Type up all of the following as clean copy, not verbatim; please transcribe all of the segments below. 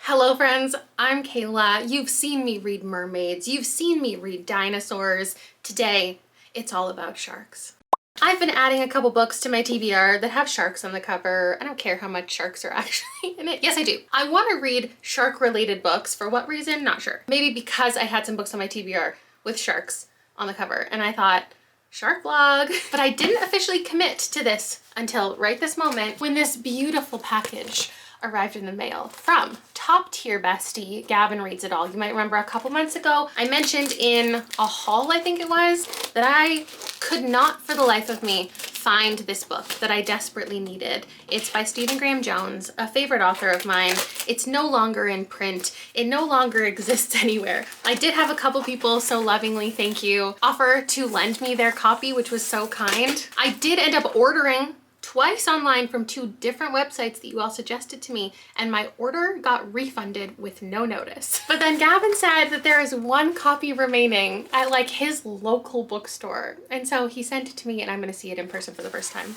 Hello friends, I'm Kayla. You've seen me read mermaids, you've seen me read dinosaurs. Today, it's all about sharks. I've been adding a couple books to my TBR that have sharks on the cover. I don't care how much sharks are actually in it. Yes, I do. I want to read shark-related books. For what reason? Not sure. Maybe because I had some books on my TBR with sharks on the cover and I thought, shark vlog. But I didn't officially commit to this until right this moment when this beautiful package arrived in the mail from top tier bestie Gavin Reads It All. You might remember a couple months ago I mentioned in a haul, I think it was, that I could not for the life of me find this book that I desperately needed. It's by Stephen Graham Jones, a favorite author of mine. It's no longer in print. It no longer exists anywhere. I did have a couple people so lovingly, thank you, offer to lend me their copy, which was so kind. I did end up ordering twice online from two different websites that you all suggested to me, and my order got refunded with no notice. But then Gavin said that there is one copy remaining at like his local bookstore, and so he sent it to me and I'm gonna see it in person for the first time.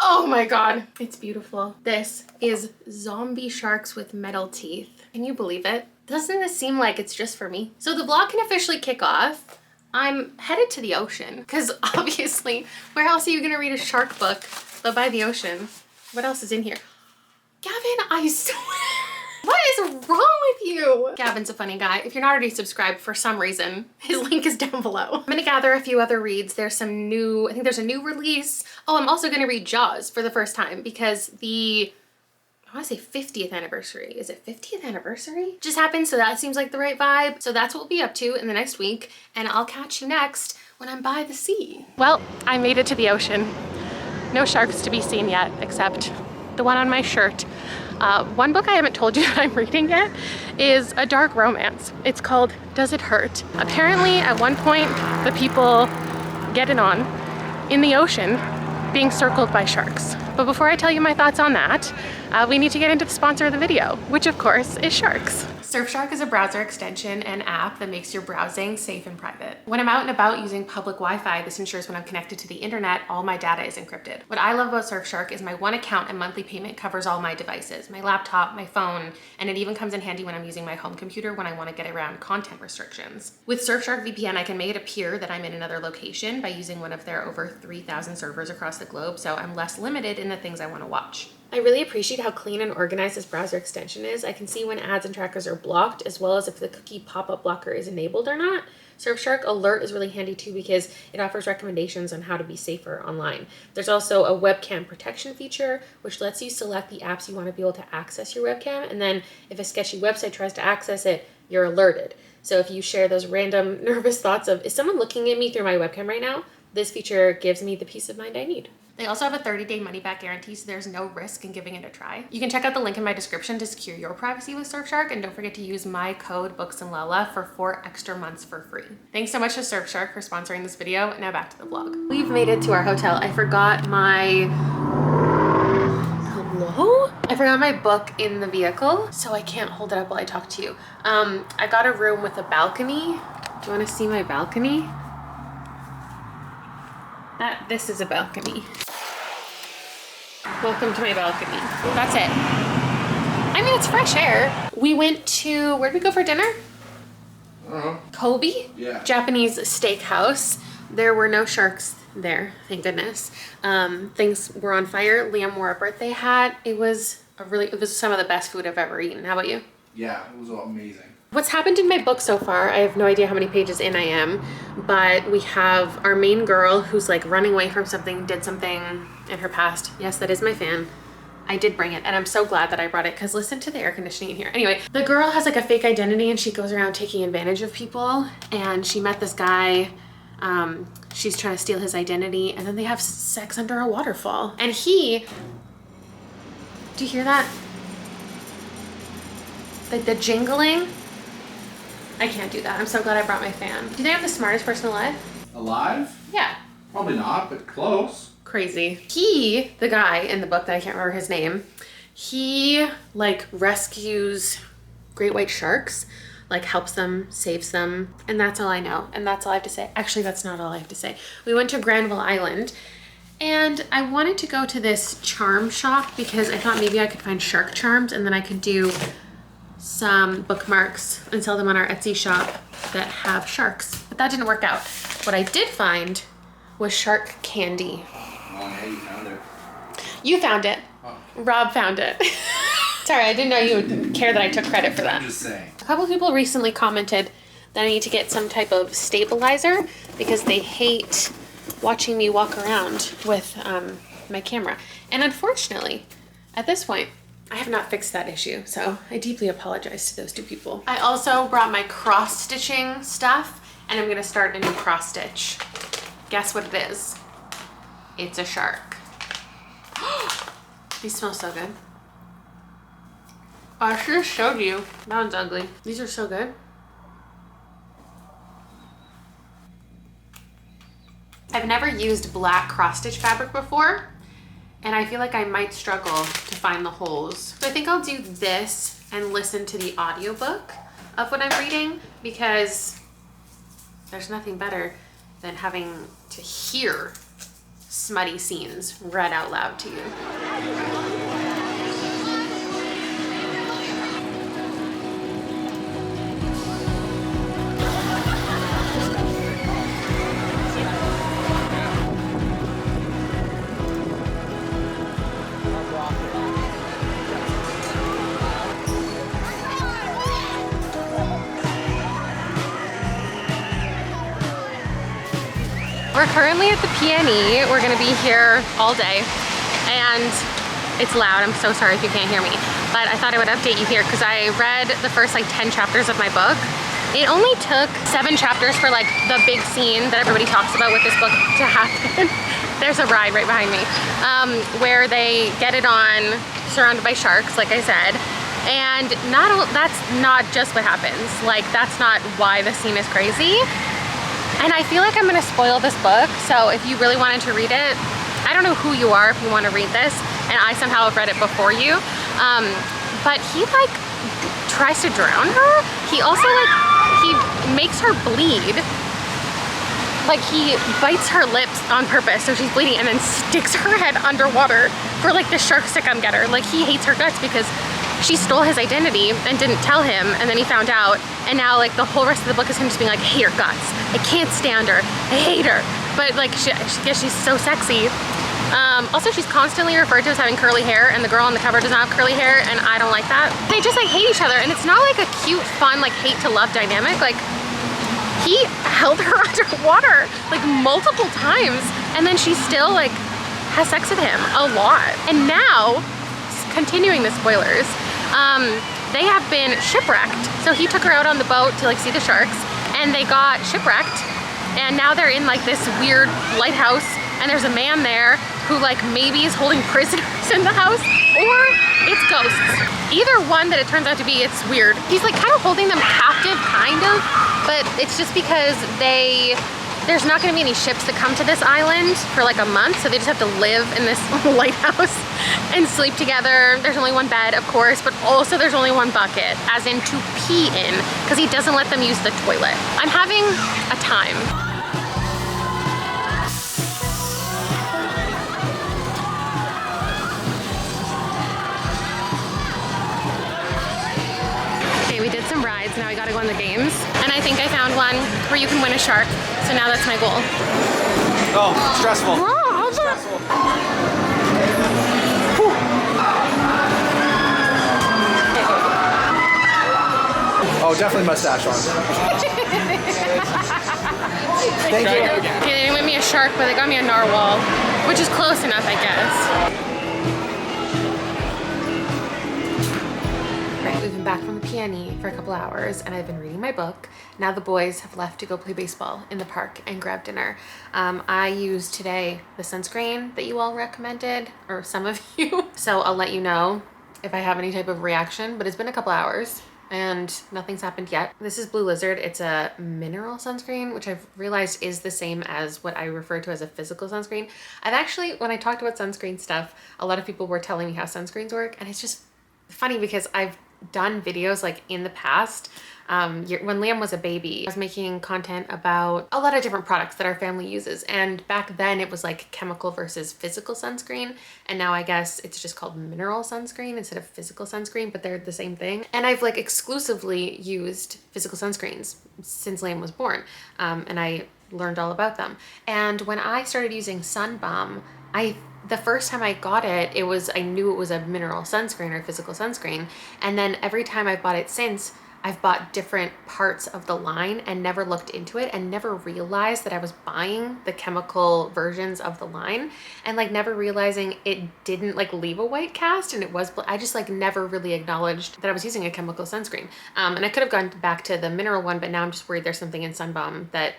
Oh my god, it's beautiful. This is Zombie Sharks with Metal Teeth. Can you believe it? Doesn't this seem like it's just for me? So the vlog can officially kick off. I'm headed to the ocean because obviously where else are you gonna read a shark book but by the ocean? What else is in here? Gavin, I swear, what is wrong with you? Gavin's a funny guy. If you're not already subscribed for some reason, his link is down below. I'm gonna gather a few other reads. There's some new, I think there's a new release. Oh, I'm also gonna read Jaws for the first time because I want to say 50th anniversary. Is it 50th anniversary? Just happened, so that seems like the right vibe. So that's what we'll be up to in the next week, and I'll catch you next when I'm by the sea. Well, I made it to the ocean. No sharks to be seen yet, except the one on my shirt. One book I haven't told you that I'm reading yet is a dark romance. It's called Does It Hurt? Apparently, at one point, the people get it on in the ocean being circled by sharks. But before I tell you my thoughts on that, we need to get into the sponsor of the video, which of course is sharks. Surfshark is a browser extension and app that makes your browsing safe and private. When I'm out and about using public Wi-Fi, this ensures when I'm connected to the internet, all my data is encrypted. What I love about Surfshark is my one account and monthly payment covers all my devices, my laptop, my phone, and it even comes in handy when I'm using my home computer when I want to get around content restrictions. With Surfshark VPN, I can make it appear that I'm in another location by using one of their over 3,000 servers across the globe, so I'm less limited in the things I want to watch. I really appreciate how clean and organized this browser extension is. I can see when ads and trackers are blocked, as well as if the cookie pop-up blocker is enabled or not. Surfshark Alert is really handy too because it offers recommendations on how to be safer online. There's also a webcam protection feature, which lets you select the apps you want to be able to access your webcam, and then if a sketchy website tries to access it, you're alerted. So if you share those random nervous thoughts of, is someone looking at me through my webcam right now? This feature gives me the peace of mind I need. They also have a 30-day money-back guarantee, so there's no risk in giving it a try. You can check out the link in my description to secure your privacy with Surfshark, and don't forget to use my code BooksandLala for 4 extra months for free. Thanks so much to Surfshark for sponsoring this video. Now back to the vlog. We've made it to our hotel. I forgot my... Hello? I forgot my book in the vehicle, so I can't hold it up while I talk to you. I got a room with a balcony. Do you want to see my balcony? This is a balcony. Welcome to my balcony. That's it. I mean, it's fresh air. We went to, where'd we go for dinner? I don't know. Kobe? Yeah. Japanese steakhouse. There were no sharks there, thank goodness. Things were on fire. Liam wore a birthday hat. It was some of the best food I've ever eaten. How about you? Yeah, it was amazing. What's happened in my book so far, I have no idea how many pages in I am, but we have our main girl who's like running away from something, did something in her past. Yes, that is my fan. I did bring it and I'm so glad that I brought it because listen to the air conditioning in here. Anyway, the girl has like a fake identity and she goes around taking advantage of people, and she met this guy. She's trying to steal his identity and then they have sex under a waterfall. And he, do you hear that? Like the jingling? I can't do that. I'm so glad I brought my fan. Do you think I'm the smartest person alive? Alive? Yeah. Probably not, but close. Crazy. He, the guy in the book that I can't remember his name, he like rescues great white sharks, like helps them, saves them, and that's all I know. And that's all I have to say. Actually, that's not all I have to say. We went to Granville Island and I wanted to go to this charm shop because I thought maybe I could find shark charms and then I could do some bookmarks and sell them on our Etsy shop that have sharks, but that didn't work out. What I did find was shark candy. Oh, yeah, you found it. You found it. Oh. Rob found it. Sorry, I didn't know you would care that I took credit for that. I'm just saying. A couple people recently commented that I need to get some type of stabilizer because they hate watching me walk around with my camera. And unfortunately, at this point, I have not fixed that issue, so I deeply apologize to those two people. I also brought my cross-stitching stuff, and I'm gonna start a new cross-stitch. Guess what it is? It's a shark. These smell so good. Oh, I should have showed you. That one's ugly. These are so good. I've never used black cross-stitch fabric before, and I feel like I might struggle to find the holes. So I think I'll do this and listen to the audiobook of what I'm reading, because there's nothing better than having to hear smutty scenes read out loud to you. We're currently at the Peony. We're gonna be here all day, and it's loud. I'm so sorry if you can't hear me, but I thought I would update you here because I read the first like 10 chapters of my book. It only took 7 chapters for like the big scene that everybody talks about with this book to happen. There's a ride right behind me, where they get it on, surrounded by sharks, like I said. And that's not just what happens. Like, that's not why the scene is crazy. And I feel like I'm gonna spoil this book, so if you really wanted to read it, I don't know who you are if you wanna read this, and I somehow have read it before you, but he like tries to drown her. He also he makes her bleed. Like, he bites her lips on purpose so she's bleeding and then sticks her head underwater for like the sharks to come get her. Like, he hates her guts because she stole his identity and didn't tell him, and then he found out, and now like the whole rest of the book is him just being like, I hate her guts, I can't stand her, I hate her. But like, she's so sexy. Also, she's constantly referred to as having curly hair, and the girl on the cover does not have curly hair, and I don't like that. They just like hate each other, and it's not like a cute, fun, like hate to love dynamic. Like, he held her underwater like multiple times, and then she still like has sex with him a lot. And now, continuing the spoilers, they have been shipwrecked. So he took her out on the boat to like see the sharks, and they got shipwrecked, and now they're in like this weird lighthouse, and there's a man there who like maybe is holding prisoners in the house, or it's ghosts. Either one that it turns out to be, it's weird. He's like kind of holding them captive, kind of, but it's just because there's not gonna be any ships that come to this island for like a month, so they just have to live in this lighthouse and sleep together. There's only one bed, of course, but also there's only one bucket, as in to pee in, because he doesn't let them use the toilet. I'm having a time. Okay, we did some rides, now we gotta go on the games. And I think I found one where you can win a shark, so now that's my goal. Oh, stressful. Oh, Stressful. Oh, definitely mustache on. Thank you. okay, they didn't win me a shark, but they got me a narwhal, which is close enough, I guess. Right, we've been back from the Peony for a couple hours, and I've been reading my book. Now the boys have left to go play baseball in the park and grab dinner. I used today the sunscreen that you all recommended, or some of you. So I'll let you know if I have any type of reaction, but it's been a couple hours and nothing's happened yet. This is Blue Lizard. It's a mineral sunscreen, which I've realized is the same as what I refer to as a physical sunscreen. I've actually, when I talked about sunscreen stuff, a lot of people were telling me how sunscreens work, and it's just funny because I've done videos like in the past. When Liam was a baby, I was making content about a lot of different products that our family uses. And back then it was like chemical versus physical sunscreen. And now I guess it's just called mineral sunscreen instead of physical sunscreen, but they're the same thing. And I've like exclusively used physical sunscreens since Liam was born. And I learned all about them. And when I started using Sun Balm, the first time I got it, I knew it was a mineral sunscreen or physical sunscreen. And then every time I bought it since, I've bought different parts of the line and never looked into it and never realized that I was buying the chemical versions of the line, and like never realizing it didn't like leave a white cast, and I just like never really acknowledged that I was using a chemical sunscreen. And I could have gone back to the mineral one, but now I'm just worried there's something in Sun Balm that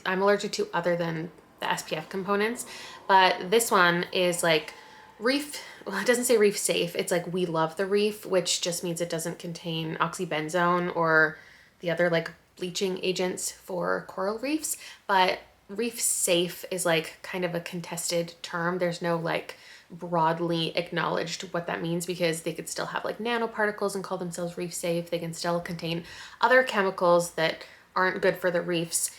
I'm allergic to other than the SPF components. But this one is like reef, well, it doesn't say reef safe. It's like we love the reef, which just means it doesn't contain oxybenzone or the other like bleaching agents for coral reefs. But reef safe is like kind of a contested term. There's no like broadly acknowledged what that means, because they could still have like nanoparticles and call themselves reef safe. They can still contain other chemicals that aren't good for the reefs.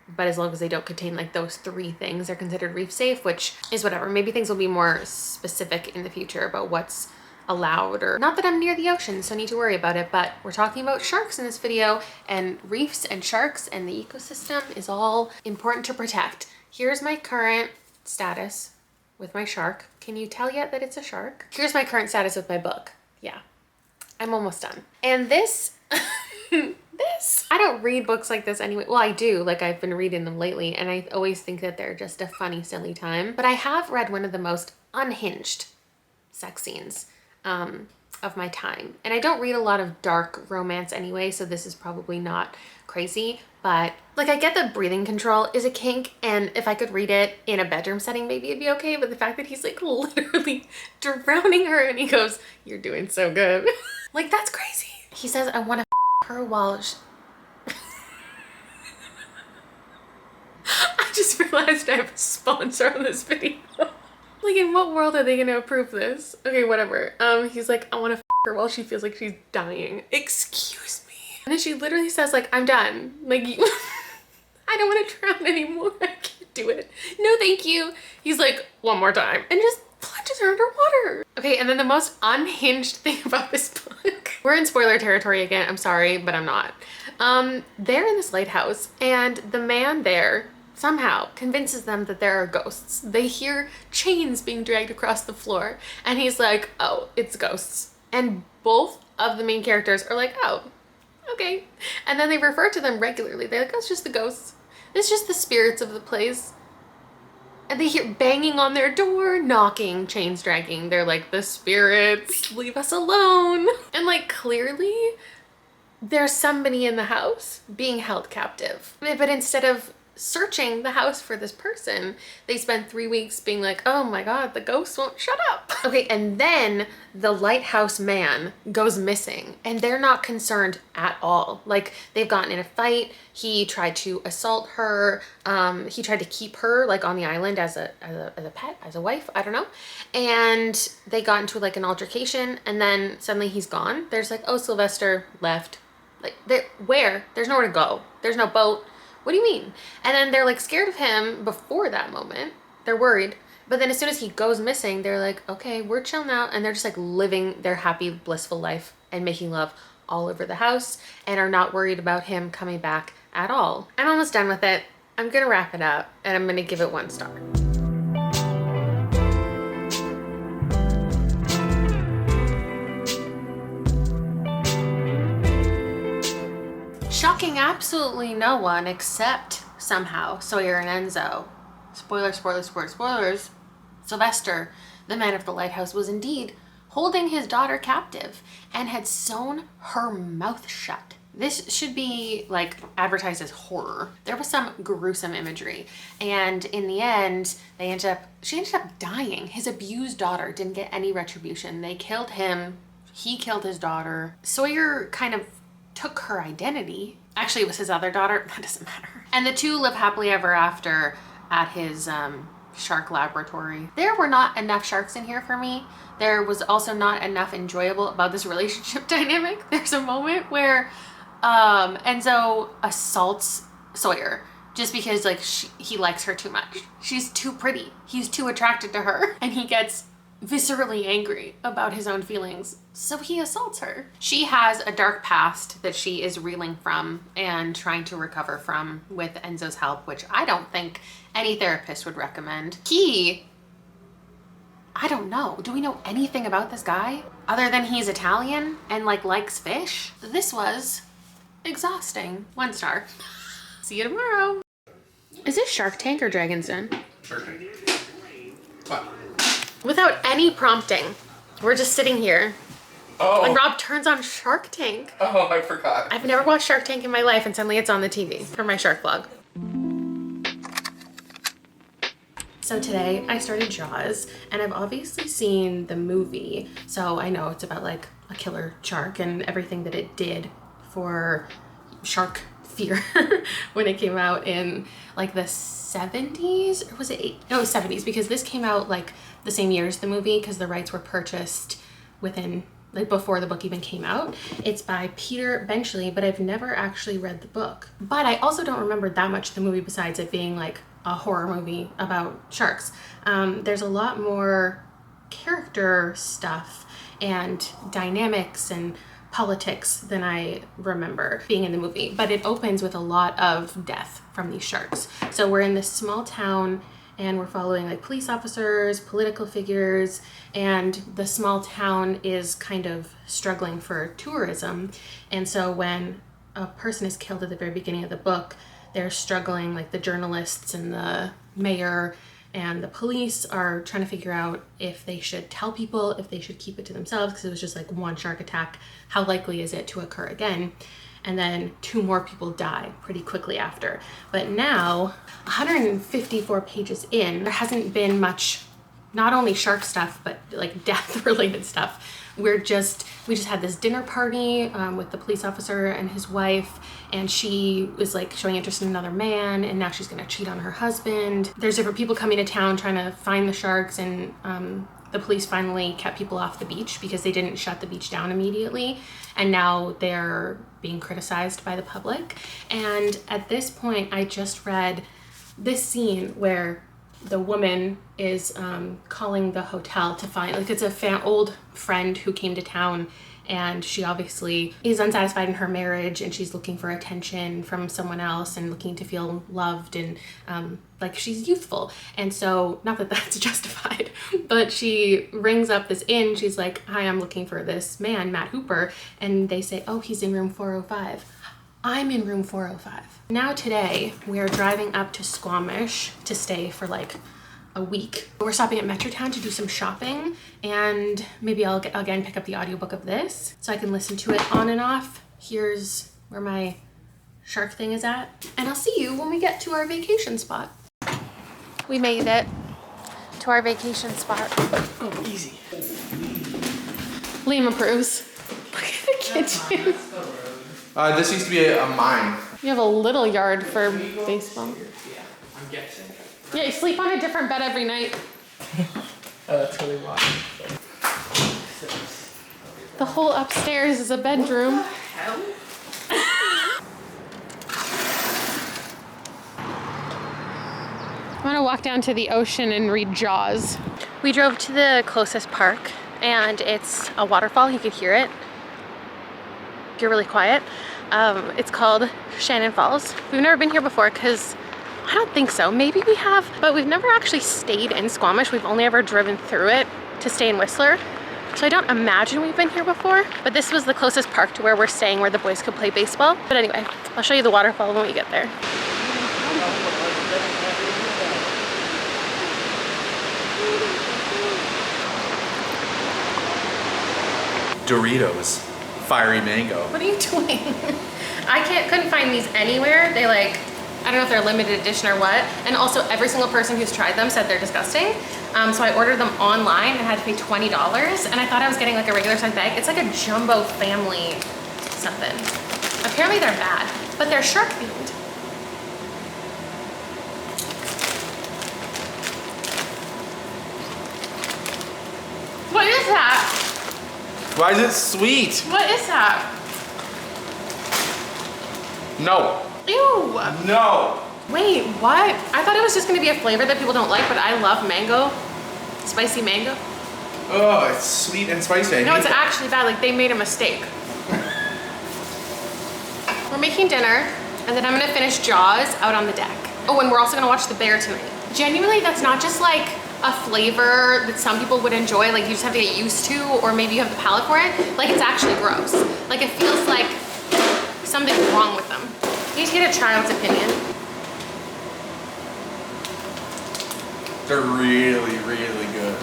But as long as they don't contain like those 3 things, they're considered reef safe, which is whatever. Maybe things will be more specific in the future about what's allowed, or not that I'm near the ocean, so I need to worry about it. But we're talking about sharks in this video, and reefs and sharks and the ecosystem is all important to protect. Here's my current status with my shark. Can you tell yet that it's a shark? Here's my current status with my book. Yeah, I'm almost done. And this, I don't read books like this anyway. Well, I do, like I've been reading them lately, and I always think that they're just a funny, silly time. But I have read one of the most unhinged sex scenes of my time. And I don't read a lot of dark romance anyway, so this is probably not crazy. But like, I get that breathing control is a kink, and if I could read it in a bedroom setting, maybe it'd be okay. But the fact that he's like literally drowning her and he goes, "You're doing so good." Like, that's crazy. He says, "I want to her while I just realized I have a sponsor on this video. Like, in what world are they gonna approve this? Okay, whatever. He's like, "I want to her while she feels like she's dying." Excuse me. And then she literally says like, "I'm done. Like, I don't want to drown anymore. I can't do it. No, thank you." He's like, "One more time," and just plunges her underwater. Okay, and then the most unhinged thing about this book. We're in spoiler territory again. I'm sorry, but I'm not. They're in this lighthouse, and the man there somehow convinces them that there are ghosts. They hear chains being dragged across the floor, and he's like, "Oh, it's ghosts." And both of the main characters are like, "Oh, okay." And then they refer to them regularly. They're like, "Oh, it's just the ghosts. It's just the spirits of the place." And they hear banging on their door, knocking, chains dragging. They're like, "The spirits, leave us alone." And like, clearly there's somebody in the house being held captive. But instead of searching the house for this person, they spend 3 weeks being like, "Oh my God, the ghosts won't shut up." Okay, and then the lighthouse man goes missing, and they're not concerned at all. Like, they've gotten in a fight. He tried to assault her. He tried to keep her like on the island as a pet, as a wife, I don't know. And they got into like an altercation, and then suddenly he's gone. There's like, "Oh, Sylvester left." Like, where? There's nowhere to go. There's no boat. What do you mean? And then they're like scared of him before that moment. They're worried. But then as soon as he goes missing, they're like, "Okay, we're chilling out." And they're just like living their happy, blissful life and making love all over the house, and are not worried about him coming back at all. I'm almost done with it. I'm gonna wrap it up, and I'm gonna give it 1 star. Shocking absolutely no one except somehow Sawyer and Enzo. Spoilers, spoilers, spoilers, spoilers. Sylvester, the man of the lighthouse, was indeed holding his daughter captive and had sewn her mouth shut. This should be like advertised as horror. There was some gruesome imagery, and in the end, she ended up dying. His abused daughter didn't get any retribution. They killed him. He killed his daughter. Sawyer kind of took her identity. Actually, it was his other daughter. That doesn't matter. And the two live happily ever after at his shark laboratory. There were not enough sharks in here for me. There was also not enough enjoyable about this relationship dynamic. There's a moment where Enzo assaults Sawyer just because like he likes her too much. She's too pretty. He's too attracted to her, and he gets viscerally angry about his own feelings, so he assaults her. She has a dark past that she is reeling from and trying to recover from with Enzo's help, which I don't think any therapist would recommend. I don't know. Do we know anything about this guy other than he's Italian and like likes fish? This was exhausting. 1 star. See you tomorrow. Is this Shark Tank or Dragon's Den? Shark Tank. What? Without any prompting, we're just sitting here. Oh. And Rob turns on Shark Tank. Oh, I forgot. I've never watched Shark Tank in my life, and suddenly it's on the TV for my shark vlog. So today I started Jaws, and I've obviously seen the movie, so I know it's about like a killer shark and everything that it did for shark fear when it came out in like the 70s, or was it no, 70s, because this came out like the same year as the movie because the rights were purchased within like before the book even came out. It's by Peter Benchley, but I've never actually read the book. But I also don't remember that much of the movie besides it being like a horror movie about sharks. There's a lot more character stuff and dynamics and politics than I remember being in the movie, but it opens with a lot of death from these sharks. So we're in this small town and we're following like police officers, political figures, and the small town is kind of struggling for tourism. And so when a person is killed at the very beginning of the book, they're struggling, like the journalists and the mayor and the police are trying to figure out if they should tell people, if they should keep it to themselves, because it was just like one shark attack. How likely is it to occur again? And then 2 more people die pretty quickly after. But now, 154 pages in, there hasn't been much, not only shark stuff, but like death related stuff. We just had this dinner party with the police officer and his wife, and she was like showing interest in another man, and now she's gonna cheat on her husband. There's different people coming to town trying to find the sharks, and the police finally kept people off the beach because they didn't shut the beach down immediately, and now they're being criticized by the public. And at this point, I just read this scene where the woman is calling the hotel to find, like it's a old friend who came to town, and she obviously is unsatisfied in her marriage, and she's looking for attention from someone else and looking to feel loved, and like she's youthful. And so, not that that's justified, but she rings up this inn. She's like, hi, I'm looking for this man, Matt Hooper. And they say, oh, he's in room 405. I'm in room 405. Now today, we are driving up to Squamish to stay for like a week. We're stopping at Metrotown to do some shopping, and maybe I'll again pick up the audiobook of this so I can listen to it on and off. Here's where my shark thing is at, and I'll see you when we get to our vacation spot. We made it to our vacation spot. Oh, easy. Liam approves. Look at the kitchen. This used to be a mine. You have a little yard for baseball. Yeah, I'm guessing. Yeah, you sleep on a different bed every night. That's really why. The whole upstairs is a bedroom. Hell? I'm gonna walk down to the ocean and read Jaws. We drove to the closest park, and it's a waterfall. You could hear it. You're really quiet. It's called Shannon Falls. We've never been here before because I don't think so. Maybe we have, but we've never actually stayed in Squamish. We've only ever driven through it to stay in Whistler. So I don't imagine we've been here before, but this was the closest park to where we're staying where the boys could play baseball. But anyway, I'll show you the waterfall when we get there. Doritos. Fiery mango. What are you doing? I couldn't find these anywhere. They like, I don't know if they're limited edition or what. And also every single person who's tried them said they're disgusting. So I ordered them online and had to pay $20. And I thought I was getting like a regular size bag. It's like a jumbo family something. Apparently they're bad, but they're shark themed. What is that? Why is it sweet? What is that? No. Ew. No. Wait, what? I thought it was just gonna be a flavor that people don't like, but I love mango. Spicy mango. Oh, it's sweet and spicy. No, it's actually bad. Like, they made a mistake. We're making dinner, and then I'm gonna finish Jaws out on the deck. Oh, and we're also gonna watch The Bear tonight. Genuinely, that's not just like a flavor that some people would enjoy, like you just have to get used to, or maybe you have the palate for it. Like, it's actually gross. Like, it feels like something's wrong with them. You need to get a child's opinion. They're really, really good.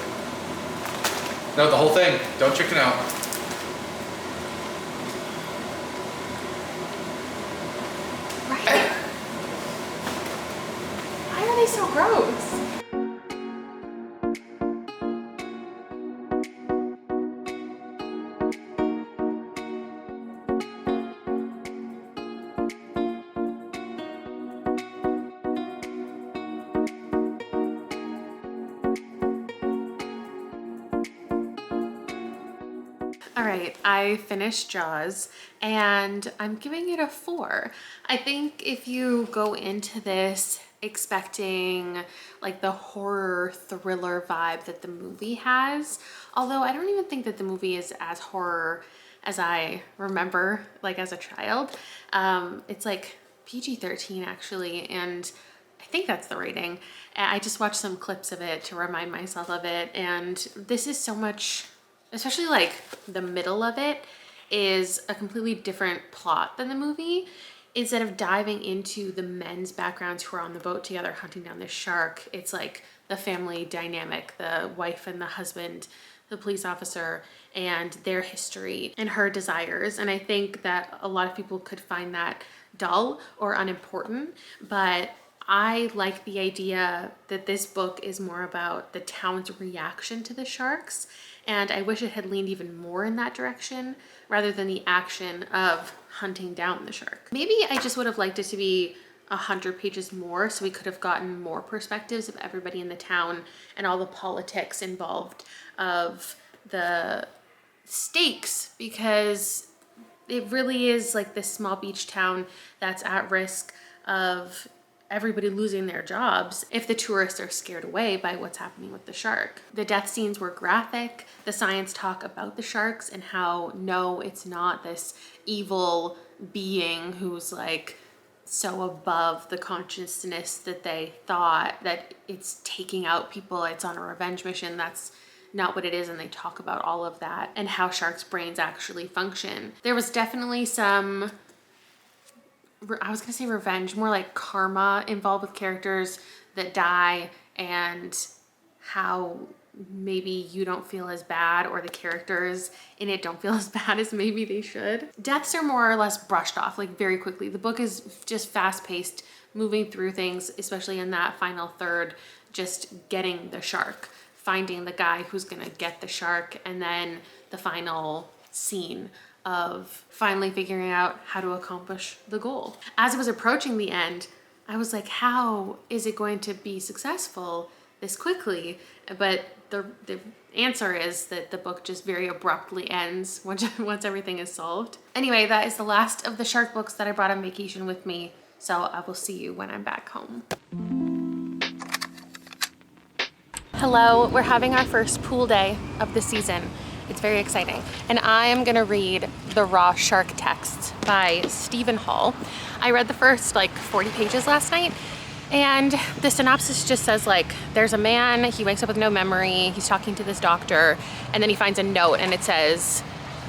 No, the whole thing. Don't chicken out. Right. Why are they so gross? All right, I finished Jaws and I'm giving it a 4. I think if you go into this expecting like the horror thriller vibe that the movie has, although I don't even think that the movie is as horror as I remember like as a child. It's like PG-13 actually, and I think that's the rating. I just watched some clips of it to remind myself of it, and this is so much, especially like the middle of it is a completely different plot than the movie. Instead of diving into the men's backgrounds who are on the boat together hunting down this shark, it's like the family dynamic, the wife and the husband, the police officer, and their history and her desires. And I think that a lot of people could find that dull or unimportant, but I like the idea that this book is more about the town's reaction to the sharks, and I wish it had leaned even more in that direction rather than the action of hunting down the shark. Maybe I just would have liked it to be 100 pages more so we could have gotten more perspectives of everybody in the town and all the politics involved of the stakes, because it really is like this small beach town that's at risk of everybody losing their jobs if the tourists are scared away by what's happening with the shark. The death scenes were graphic. The science talk about the sharks and how no, it's not this evil being who's like so above the consciousness that they thought, that it's taking out people, it's on a revenge mission. That's not what it is, and they talk about all of that and how sharks' brains actually function. There was definitely some, I was gonna say revenge, more like karma involved with characters that die and how maybe you don't feel as bad, or the characters in it don't feel as bad as maybe they should. Deaths are more or less brushed off like very quickly. The book is just fast paced, moving through things, especially in that final third, just getting the shark, finding the guy who's gonna get the shark, and then the final scene of finally figuring out how to accomplish the goal. As it was approaching the end, I was like, how is it going to be successful this quickly? But the answer is that the book just very abruptly ends once everything is solved. Anyway, that is the last of the shark books that I brought on vacation with me, so I will see you when I'm back home. Hello, we're having our first pool day of the season. It's very exciting. And I am gonna read The Raw Shark Text by Stephen Hall. I read the first like 40 pages last night, and the synopsis just says like, there's a man, he wakes up with no memory, he's talking to this doctor, and then he finds a note and it says,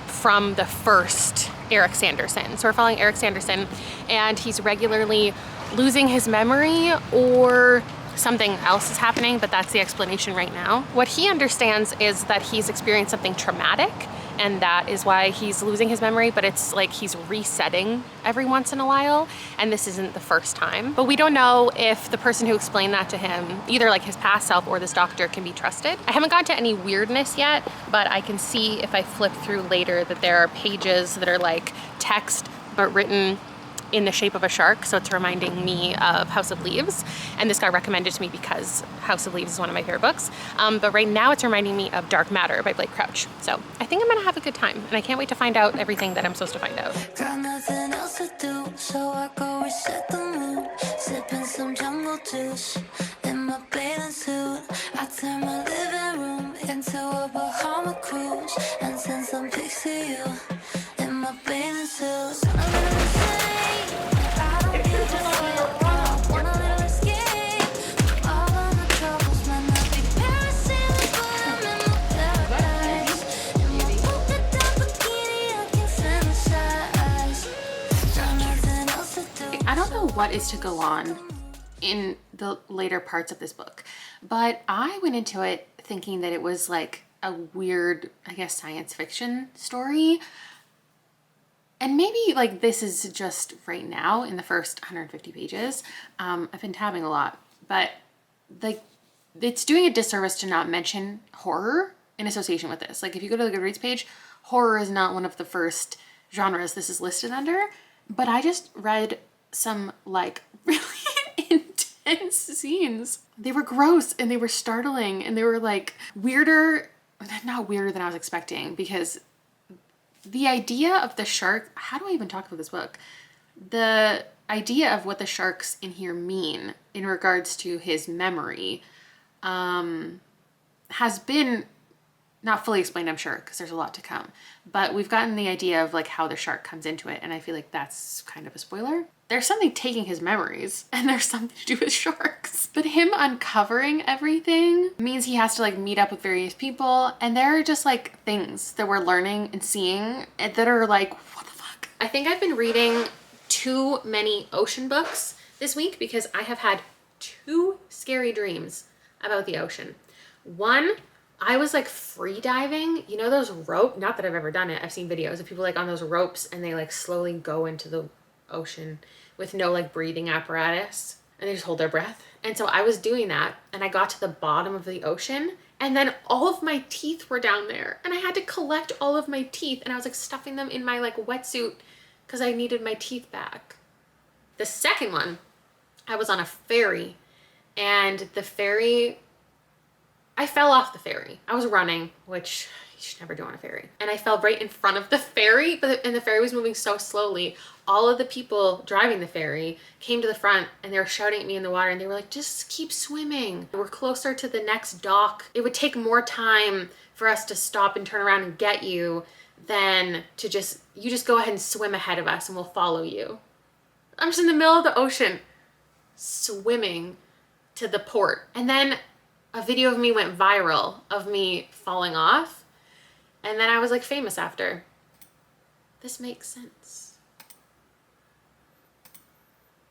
from the first Eric Sanderson. So we're following Eric Sanderson, and he's regularly losing his memory or something else is happening, but that's the explanation right now. What he understands is that he's experienced something traumatic, and that is why he's losing his memory, but it's like he's resetting every once in a while, and this isn't the first time. But we don't know if the person who explained that to him, either like his past self or this doctor, can be trusted. I haven't gotten to any weirdness yet, but I can see if I flip through later that there are pages that are like text, but written in the shape of a shark, so it's reminding me of House of Leaves, and this got recommended to me because House of Leaves is one of my favorite books. But right now it's reminding me of Dark Matter by Blake Crouch. So I think I'm gonna have a good time, and I can't wait to find out everything that I'm supposed to find out. Got nothing else to do, so I go reset the mood. Sipping some jungle juice in my bathing suit. I turn my living room into a Bahama cruise and send some pics to you in my bathing suit. I'm insane, I don't need to feel. I want a little escape. All of the troubles might not be parasailing, but I'm in my paradise. In my polka dot bikini, I can fantasize. Got nothing else to do. I don't know what is to go on in the later parts of this book, but I went into it thinking that it was like a weird, I guess, science fiction story. And maybe like this is just right now in the first 150 pages. I've been tabbing a lot, but like it's doing a disservice to not mention horror in association with this. Like if you go to the Goodreads page, horror is not one of the first genres this is listed under, but I just read some like really intense scenes. They were gross and they were startling and they were like weirder, not weirder than I was expecting, because the idea of the shark, how do I even talk about this book? The idea of what the sharks in here mean in regards to his memory has been not fully explained, I'm sure, because there's a lot to come. But we've gotten the idea of like how the shark comes into it, and I feel like that's kind of a spoiler. There's something taking his memories, and there's something to do with sharks. But him uncovering everything means he has to like meet up with various people, and there are just like things that we're learning and seeing that are like, what the fuck? I think I've been reading too many ocean books this week because I have had 2 scary dreams about the ocean. One, I was like free diving, you know those rope, not that I've ever done it, I've seen videos of people like on those ropes and they like slowly go into the ocean with no like breathing apparatus and they just hold their breath. And so I was doing that and I got to the bottom of the ocean and then all of my teeth were down there and I had to collect all of my teeth and I was like stuffing them in my like wetsuit because I needed my teeth back. The second one, I was on a ferry and the ferry, I fell off the ferry. I was running, which you should never do on a ferry. And I fell right in front of the ferry, and the ferry was moving so slowly. All of the people driving the ferry came to the front and they were shouting at me in the water and they were like, just keep swimming. We're closer to the next dock. It would take more time for us to stop and turn around and get you than to you just go ahead and swim ahead of us and we'll follow you. I'm just in the middle of the ocean, swimming to the port. And then a video of me went viral of me falling off. And then I was like famous after. This makes sense.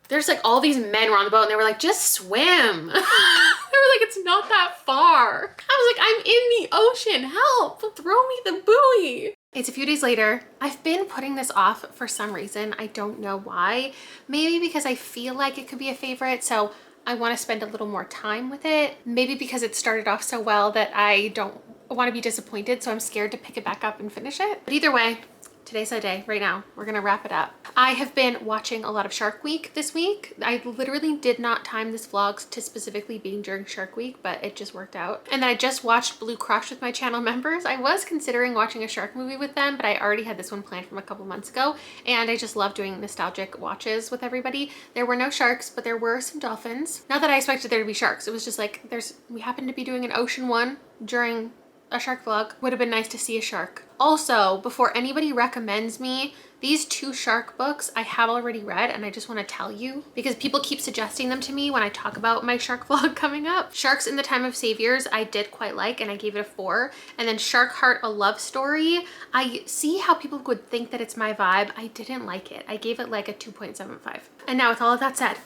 There's like all these men were on the boat and they were like, just swim. They were like, it's not that far. I was like, I'm in the ocean, help, throw me the buoy. It's a few days later. I've been putting this off for some reason. I don't know why. Maybe because I feel like it could be a favorite. So I want to spend a little more time with it. Maybe because it started off so well that I don't want to be disappointed, so I'm scared to pick it back up and finish it. But either way, today's the day. Right now, we're gonna wrap it up. I have been watching a lot of Shark Week this week. I literally did not time this vlog to specifically being during Shark Week, but it just worked out. And then I just watched Blue Crush with my channel members. I was considering watching a shark movie with them, but I already had this one planned from a couple months ago, and I just love doing nostalgic watches with everybody. There were no sharks, but there were some dolphins. Not that I expected there to be sharks. It was just like, we happened to be doing an ocean one during a shark vlog. Would have been nice to see a shark. Also, before anybody recommends me, these 2 shark books I have already read and I just want to tell you because people keep suggesting them to me when I talk about my shark vlog coming up. Sharks in the Time of Saviors I did quite like and I gave it a 4. And then Shark Heart, A Love Story, I see how people would think that it's my vibe. I didn't like it. I gave it like a 2.75. And now with all of that said,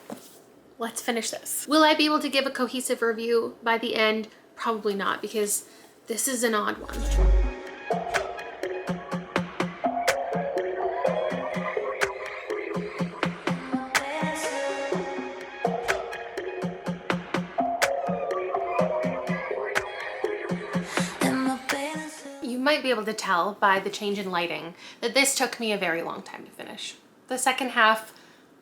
let's finish this. Will I be able to give a cohesive review by the end? Probably not, because this is an odd one. You might be able to tell by the change in lighting that this took me a very long time to finish. The second half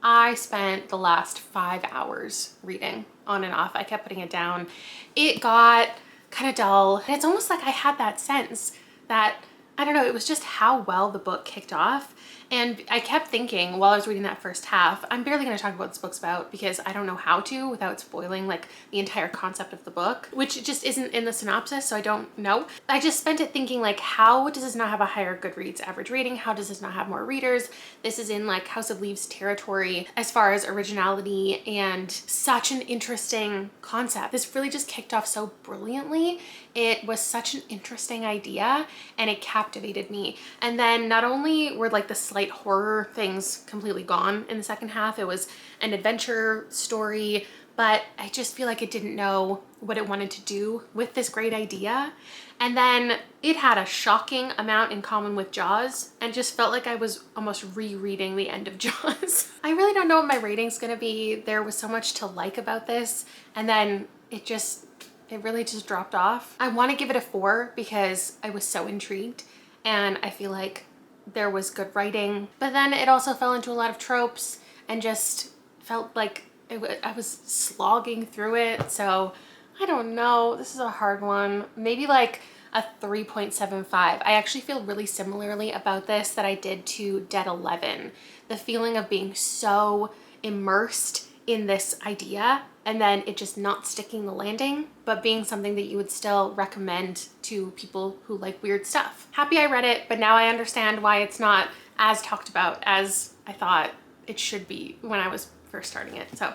I spent the last 5 hours reading on and off. I kept putting it down. It got kind of dull. And it's almost like I had that sense that, I don't know, it was just how well the book kicked off. And I kept thinking while I was reading that first half, I'm barely going to talk about what this book's about because I don't know how to without spoiling like the entire concept of the book, which just isn't in the synopsis, so I don't know. I just spent it thinking like, how does this not have a higher Goodreads average rating? How does this not have more readers? This is in like House of Leaves territory as far as originality and such an interesting concept. This really just kicked off so brilliantly. It was such an interesting idea and it captivated me. And then not only were like the slight horror things completely gone in the second half, it was an adventure story, but I just feel like it didn't know what it wanted to do with this great idea. And then it had a shocking amount in common with Jaws and just felt like I was almost rereading the end of Jaws. I really don't know what my rating's gonna be. There was so much to like about this, and then it really just dropped off. I want to give it a 4 because I was so intrigued and I feel like there was good writing, but then it also fell into a lot of tropes and just felt like I was slogging through it. So I don't know, this is a hard one. Maybe like a 3.75. I actually feel really similarly about this that I did to Dead 11. The feeling of being so immersed in this idea and then it just not sticking the landing, but being something that you would still recommend to people who like weird stuff. Happy I read it, but now I understand why it's not as talked about as I thought it should be when I was first starting it. So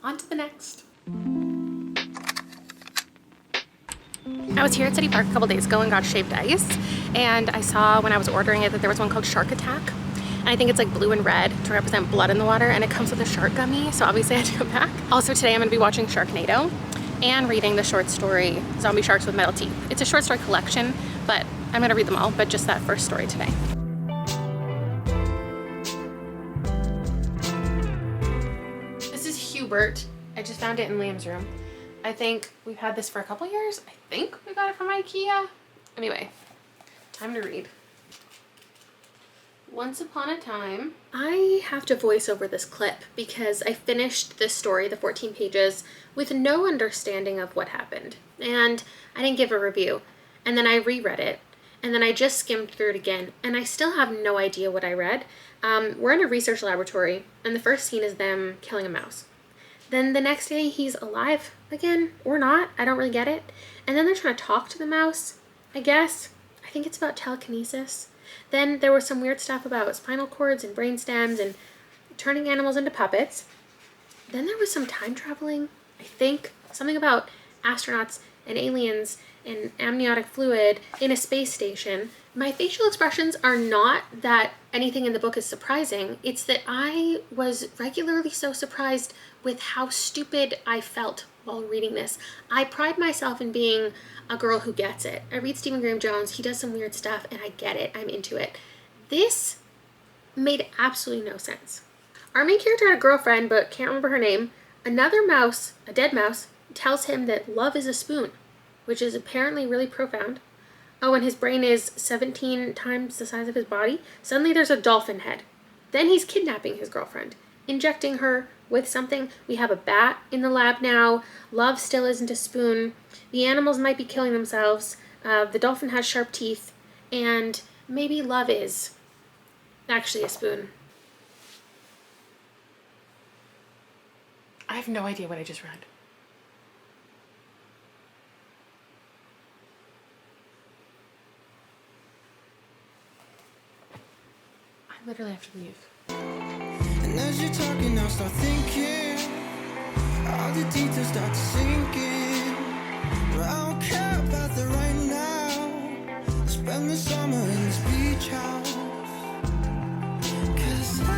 on to the next. I was here at City Park a couple days ago and got shaved ice, and I saw when I was ordering it that there was one called Shark Attack. And I think it's like blue and red to represent blood in the water, and it comes with a shark gummy, so obviously I had to come back. Also today I'm gonna be watching Sharknado and reading the short story Zombie Sharks with Metal Teeth. It's a short story collection, but I'm gonna read them all, but just that first story today. This is Hubert. I just found it in Liam's room. I think we've had this for a couple years. I think we got it from IKEA. Anyway, time to read. Once upon a time. I have to voice over this clip because I finished this story, the 14 pages, with no understanding of what happened. And I didn't give a review. And then I reread it. And then I just skimmed through it again. And I still have no idea what I read. We're in a research laboratory, and the first scene is them killing a mouse. Then the next day he's alive again, or not. I don't really get it. And then they're trying to talk to the mouse, I guess. I think it's about telekinesis. Then there was some weird stuff about spinal cords and brain stems and turning animals into puppets. Then there was some time traveling, I think. Something about astronauts and aliens and amniotic fluid in a space station. My facial expressions are not that anything in the book is surprising. It's that I was regularly so surprised with how stupid I felt while reading this. I pride myself in being a girl who gets it. I read Stephen Graham Jones, he does some weird stuff, and I get it, I'm into it. This made absolutely no sense. Our main character had a girlfriend, but can't remember her name. Another mouse, a dead mouse, tells him that love is a spoon, which is apparently really profound. Oh, and his brain is 17 times the size of his body. Suddenly there's a dolphin head. Then he's kidnapping his girlfriend, injecting her with something. We have a bat in the lab now. Love still isn't a spoon. The animals might be killing themselves. The dolphin has sharp teeth. And maybe love is actually a spoon. I have no idea what I just read. I literally have to leave. And as you're talking, I'll start thinking. All the details start to sink in. But I don't care about the right now. Spend the summer in this beach house. 'Cause I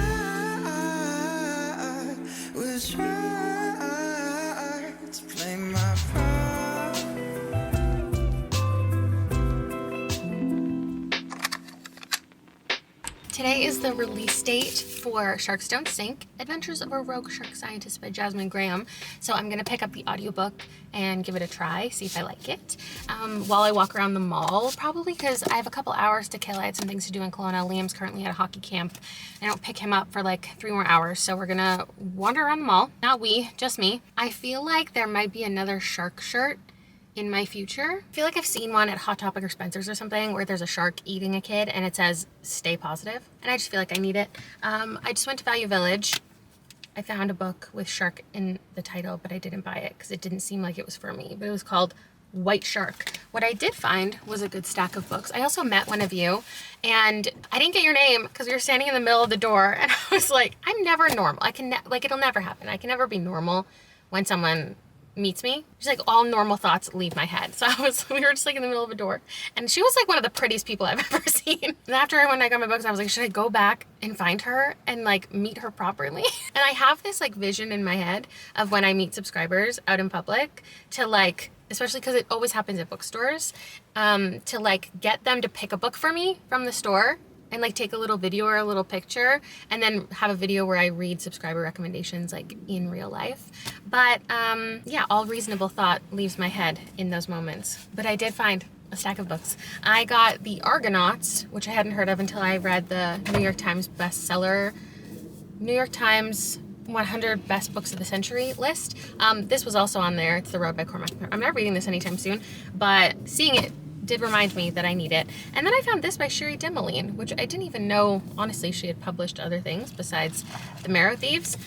was right to play my part. Today Today is the release date for Sharks Don't Sink, Adventures of a Rogue Shark Scientist by Jasmine Graham. So I'm gonna pick up the audiobook and give it a try, see if I like it. While I walk around the mall, probably because I have a couple hours to kill. I had some things to do in Kelowna. Liam's currently at a hockey camp. I don't pick him up for like 3 more hours, so we're gonna wander around the mall. Not we, just me. I feel like there might be another shark shirt in my future. I feel like I've seen one at Hot Topic or Spencer's or something where there's a shark eating a kid and it says stay positive, and I just feel like I need it. I just went to Value Village. I found a book with shark in the title, but I didn't buy it because it didn't seem like it was for me, but it was called White Shark. What I did find was a good stack of books. I also met one of you and I didn't get your name because we were standing in the middle of the door and I was like, I'm never normal. It'll never happen. I can never be normal when someone meets me. Just like all normal thoughts leave my head. So we were just like in the middle of a door and she was like one of the prettiest people I've ever seen. And after when I got my books, I was like, should I go back and find her and like meet her properly? And I have this like vision in my head of when I meet subscribers out in public to like, especially because it always happens at bookstores, to like get them to pick a book for me from the store and like take a little video or a little picture and then have a video where I read subscriber recommendations like in real life. But yeah, all reasonable thought leaves my head in those moments. But I did find a stack of books. I got The Argonauts, which I hadn't heard of until I read the New York Times bestseller, New York Times 100 Best Books of the Century list. This was also on there. It's The Road by Cormac. I'm not reading this anytime soon, but seeing it did remind me that I need it. And then I found this by Sherry Demoline, which I didn't even know, honestly, she had published other things besides The Marrow Thieves.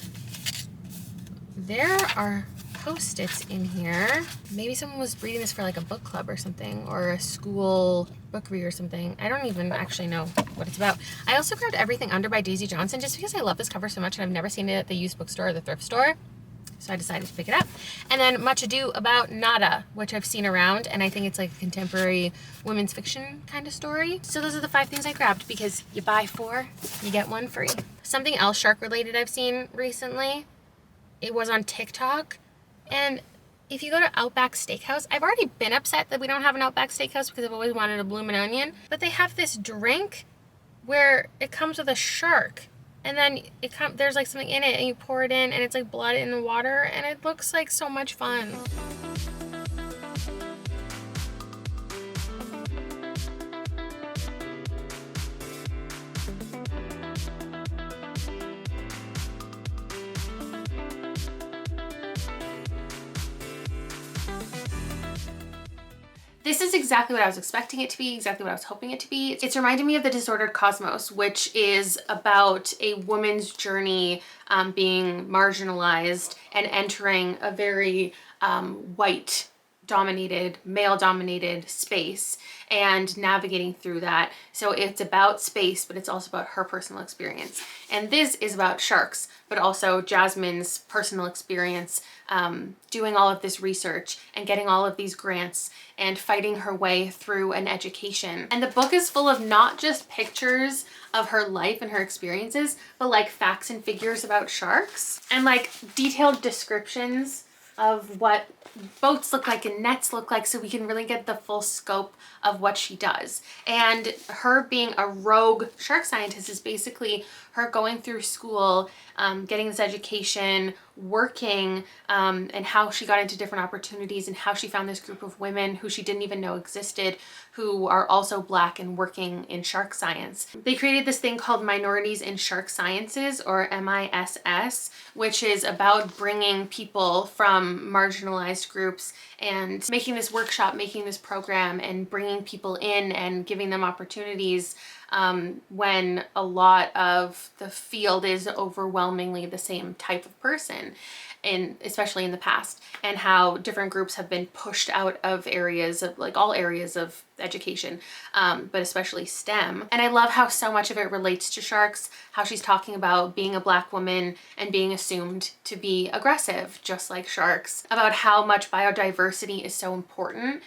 There are Post-its in here. Maybe someone was reading this for like a book club or something, or a school book read or something. I don't even actually know what it's about. I also grabbed Everything Under by Daisy Johnson just because I love this cover so much and I've never seen it at the used bookstore or the thrift store. So I decided to pick it up. And then Much Ado About Nada, which I've seen around, and I think it's like a contemporary women's fiction kind of story. So those are the 5 things I grabbed because you buy 4, you get 1 free. Something else shark related I've seen recently, it was on TikTok, and if you go to Outback Steakhouse, I've already been upset that we don't have an Outback Steakhouse because I've always wanted a bloomin' onion, but they have this drink where it comes with a shark. And then there's like something in it and you pour it in and it's like blood in the water and it looks like so much fun. This is exactly what I was expecting it to be, exactly what I was hoping it to be. It's reminding me of The Disordered Cosmos, which is about a woman's journey being marginalized and entering a very white-dominated, male-dominated space and navigating through that. So it's about space, but it's also about her personal experience. And this is about sharks, but also Jasmine's personal experience doing all of this research and getting all of these grants and fighting her way through an education. And the book is full of not just pictures of her life and her experiences, but like facts and figures about sharks and like detailed descriptions of what boats look like and nets look like, so we can really get the full scope of what she does. And her being a rogue shark scientist is basically her going through school, getting this education, working, and how she got into different opportunities and how she found this group of women who she didn't even know existed, who are also Black and working in shark science. They created this thing called Minorities in Shark Sciences, or MISS, which is about bringing people from marginalized groups and making this workshop, making this program, and bringing people in and giving them opportunities when a lot of the field is overwhelmingly the same type of person, especially in the past, and how different groups have been pushed out of areas of like all areas of education, but especially STEM. And I love how so much of it relates to sharks, how she's talking about being a Black woman and being assumed to be aggressive, just like sharks, about how much biodiversity is so important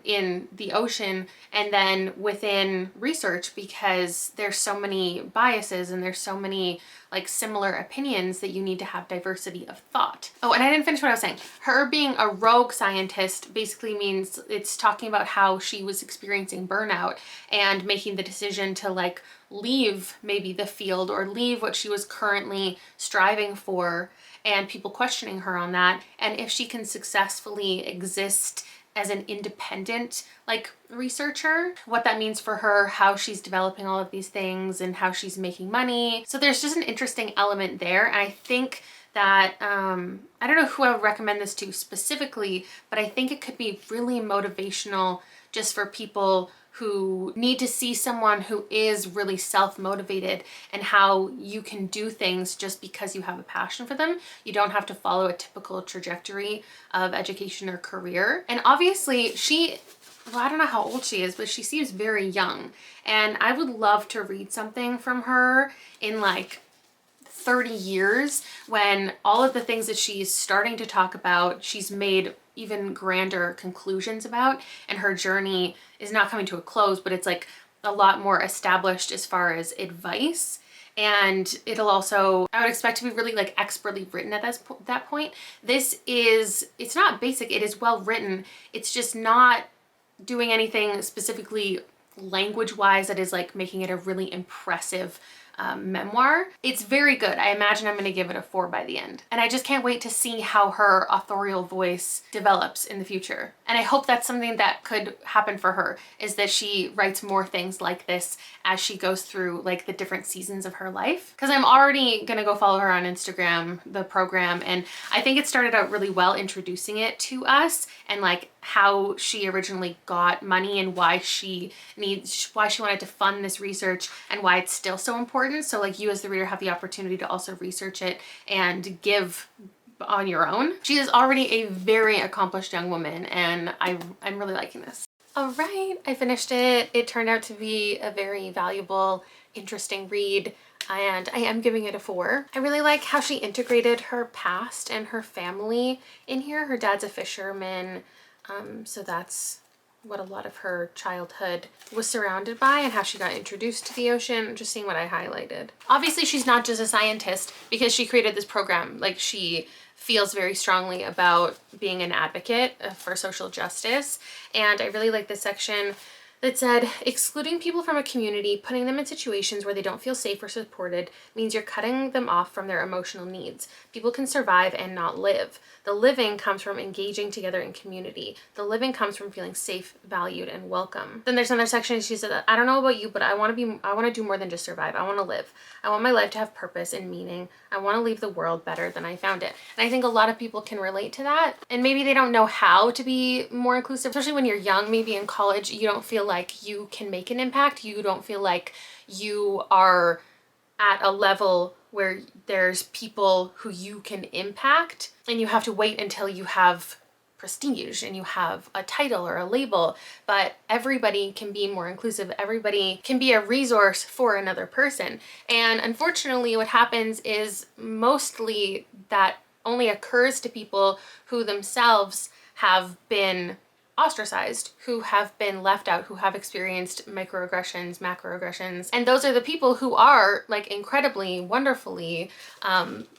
in the ocean and then within research, because there's so many biases and there's so many like similar opinions that you need to have diversity of thought. Oh, and I didn't finish what I was saying. Her being a rogue scientist basically means it's talking about how she was experiencing burnout and making the decision to like leave maybe the field or leave what she was currently striving for, and people questioning her on that, and if she can successfully exist as an independent like researcher, what that means for her, how she's developing all of these things and how she's making money. So there's just an interesting element there. And I think that I don't know who I would recommend this to specifically, but I think it could be really motivational just for people who need to see someone who is really self-motivated and how you can do things just because you have a passion for them. You don't have to follow a typical trajectory of education or career. And obviously well, I don't know how old she is, but she seems very young. And I would love to read something from her in like 30 years when all of the things that she's starting to talk about, she's made even grander conclusions about, and her journey is not coming to a close, but it's like a lot more established as far as advice. And it'll also, I would expect to be really like expertly written at that point. It's not basic, it is well written. It's just not doing anything specifically language-wise that is like making it a really impressive memoir. It's very good. I imagine I'm going to give it a 4 by the end. And I just can't wait to see how her authorial voice develops in the future. And I hope that's something that could happen for her, is that she writes more things like this as she goes through like the different seasons of her life. Because I'm already going to go follow her on Instagram, the program, and I think it started out really well introducing it to us and like how she originally got money and why she wanted to fund this research and why it's still so important. So like you as the reader have the opportunity to also research it and give on your own. She is already a very accomplished young woman, and I'm really liking this. All right, I finished it. It turned out to be a very valuable, interesting read, and I am giving it a 4. I really like how she integrated her past and her family in here. Her dad's a fisherman, so that's what a lot of her childhood was surrounded by, and how she got introduced to the ocean. Just seeing what I highlighted. Obviously, she's not just a scientist because she created this program. Like, she feels very strongly about being an advocate for social justice. And I really like this section that said, excluding people from a community, putting them in situations where they don't feel safe or supported, means you're cutting them off from their emotional needs. People can survive and not live. The living comes from engaging together in community. The living comes from feeling safe, valued, and welcome. Then there's another section, she said, I don't know about you, but I want to do more than just survive. I want to live. I want my life to have purpose and meaning. I want to leave the world better than I found it. And I think a lot of people can relate to that. And maybe they don't know how to be more inclusive, especially when you're young, maybe in college, you don't feel like you can make an impact. You don't feel like you are at a level where there's people who you can impact, and you have to wait until you have prestige and you have a title or a label. But everybody can be more inclusive. Everybody can be a resource for another person. And unfortunately, what happens is mostly that only occurs to people who themselves have been ostracized, who have been left out, who have experienced microaggressions, macroaggressions. And those are the people who are like incredibly, wonderfully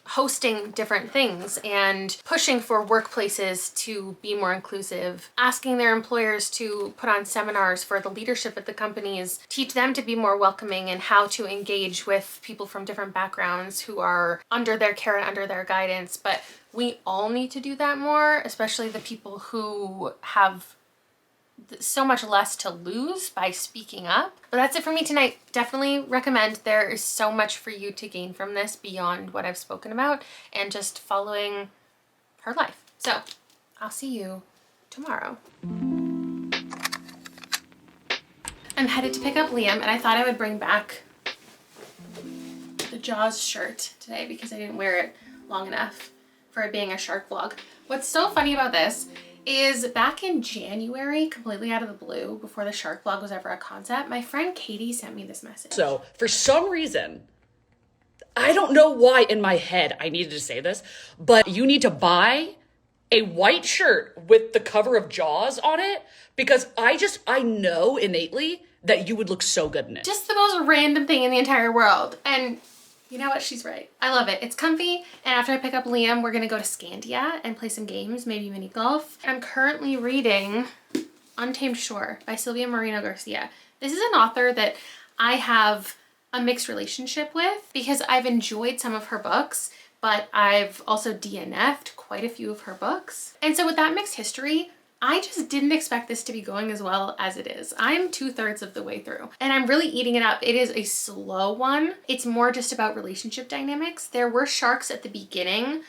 hosting different things and pushing for workplaces to be more inclusive, asking their employers to put on seminars for the leadership at the companies, teach them to be more welcoming and how to engage with people from different backgrounds who are under their care and under their guidance. But we all need to do that more, especially the people who have so much less to lose by speaking up. But that's it for me tonight. Definitely recommend. There is so much for you to gain from this beyond what I've spoken about and just following her life. So I'll see you tomorrow. I'm headed to pick up Liam, and I thought I would bring back the Jaws shirt today because I didn't wear it long enough for it being a shark vlog. What's so funny about this is back in January, completely out of the blue, before the shark vlog was ever a concept, my friend Katie sent me this message. So for some reason, I don't know why in my head I needed to say this, but you need to buy a white shirt with the cover of Jaws on it, because I know innately that you would look so good in it. Just the most random thing in the entire world. And you know what? She's right. I love it. It's comfy. And after I pick up Liam, we're going to go to Scandia and play some games, maybe mini golf. I'm currently reading Untamed by Sylvia Moreno-Garcia. This is an author that I have a mixed relationship with because I've enjoyed some of her books, but I've also DNF'd quite a few of her books. And so with that mixed history, I just didn't expect this to be going as well as it is. I'm 2/3 of the way through and I'm really eating it up. It is a slow one. It's more just about relationship dynamics. There were sharks at the beginning.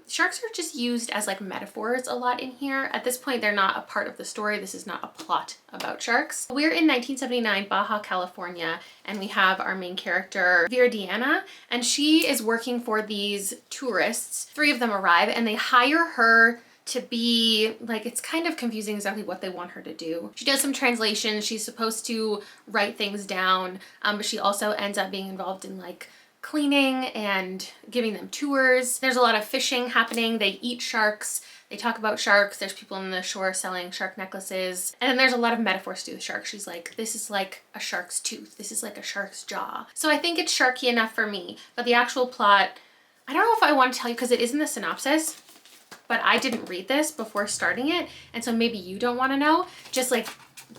Sharks are just used as like metaphors a lot in here. At this point, they're not a part of the story. This is not a plot about sharks. We're in 1979 Baja, California, and we have our main character, Viridiana, and she is working for these tourists. 3 of them arrive and they hire her to be like, it's kind of confusing exactly what they want her to do. She does some translations. She's supposed to write things down, but she also ends up being involved in like cleaning and giving them tours. There's a lot of fishing happening. They eat sharks. They talk about sharks. There's people on the shore selling shark necklaces. And then there's a lot of metaphors to the shark. She's like, this is like a shark's tooth. This is like a shark's jaw. So I think it's sharky enough for me, but the actual plot, I don't know if I want to tell you because it is in the synopsis, but I didn't read this before starting it. And so maybe you don't want to know. Just like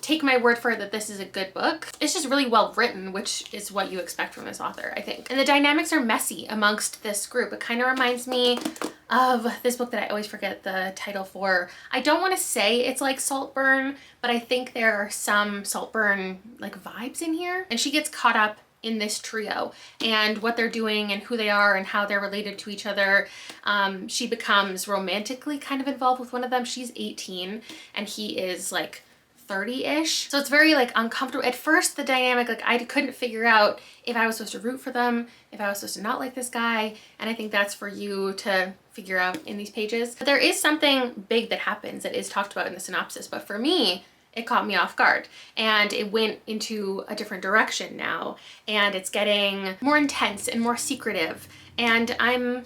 take my word for it that this is a good book. It's just really well written, which is what you expect from this author, I think. And the dynamics are messy amongst this group. It kind of reminds me of this book that I always forget the title for. I don't want to say it's like Saltburn, but I think there are some Saltburn like vibes in here. And she gets caught up in this trio and what they're doing and who they are and how they're related to each other. She becomes romantically kind of involved with one of them. She's 18 and he is like 30-ish. So it's very like uncomfortable. At first the dynamic, like I couldn't figure out if I was supposed to root for them, if I was supposed to not like this guy. And I think that's for you to figure out in these pages. But there is something big that happens that is talked about in the synopsis. But for me, it caught me off guard and it went into a different direction now. And it's getting more intense and more secretive. And I'm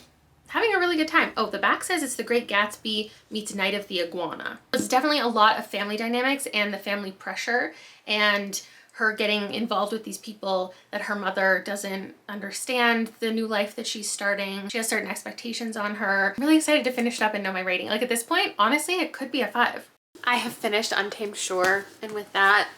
having a really good time. Oh, the back says it's The Great Gatsby meets Night of the Iguana. It's definitely a lot of family dynamics and the family pressure and her getting involved with these people that her mother doesn't understand the new life that she's starting. She has certain expectations on her. I'm really excited to finish it up and know my rating. Like at this point, honestly, it could be a 5. I have finished Untamed Shore, and with that,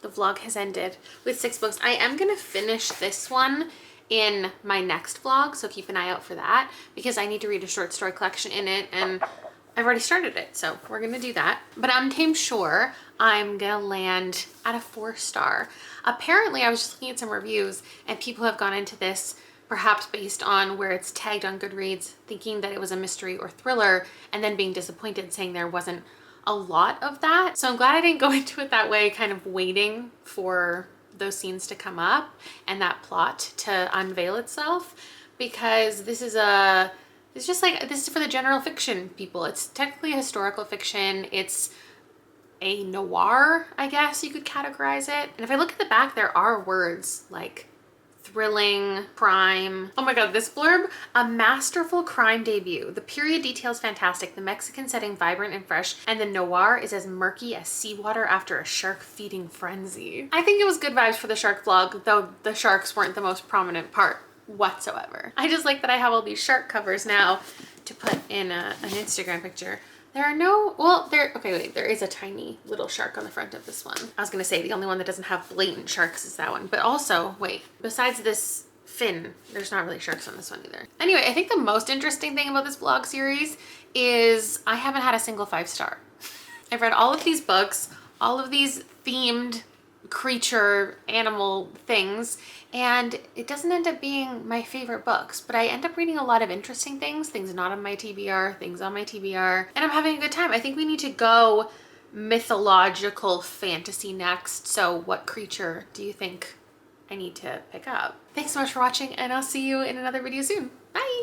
the vlog has ended with 6 books. I am gonna finish this one in my next vlog, so keep an eye out for that because I need to read a short story collection in it and I've already started it, so we're gonna do that. But Untamed Shore, I'm gonna land at a 4-star. Apparently, I was just looking at some reviews and people have gone into this perhaps based on where it's tagged on Goodreads, thinking that it was a mystery or thriller and then being disappointed saying there wasn't a lot of that. So I'm glad I didn't go into it that way, kind of waiting for those scenes to come up and that plot to unveil itself, because this is for the general fiction people. It's technically a historical fiction. It's a noir, I guess you could categorize it. And if I look at the back, there are words like thrilling, crime. Oh my god, this blurb, a masterful crime debut. The period details fantastic, the Mexican setting vibrant and fresh, and the noir is as murky as seawater after a shark feeding frenzy. I think it was good vibes for the shark vlog, though the sharks weren't the most prominent part whatsoever. I just like that I have all these shark covers now to put in an Instagram picture. There are no, well, okay, wait, there is a tiny little shark on the front of this one. I was gonna say the only one that doesn't have blatant sharks is that one, but also, wait, besides this fin, there's not really sharks on this one either. Anyway, I think the most interesting thing about this vlog series is I haven't had a single 5-star. I've read all of these books, all of these themed creature animal things, and it doesn't end up being my favorite books, but I end up reading a lot of interesting things not on my TBR, things on my TBR, and I'm having a good time. I think we need to go mythological fantasy next. So what creature do you think I need to pick up? Thanks so much for watching, and I'll see you in another video soon. Bye!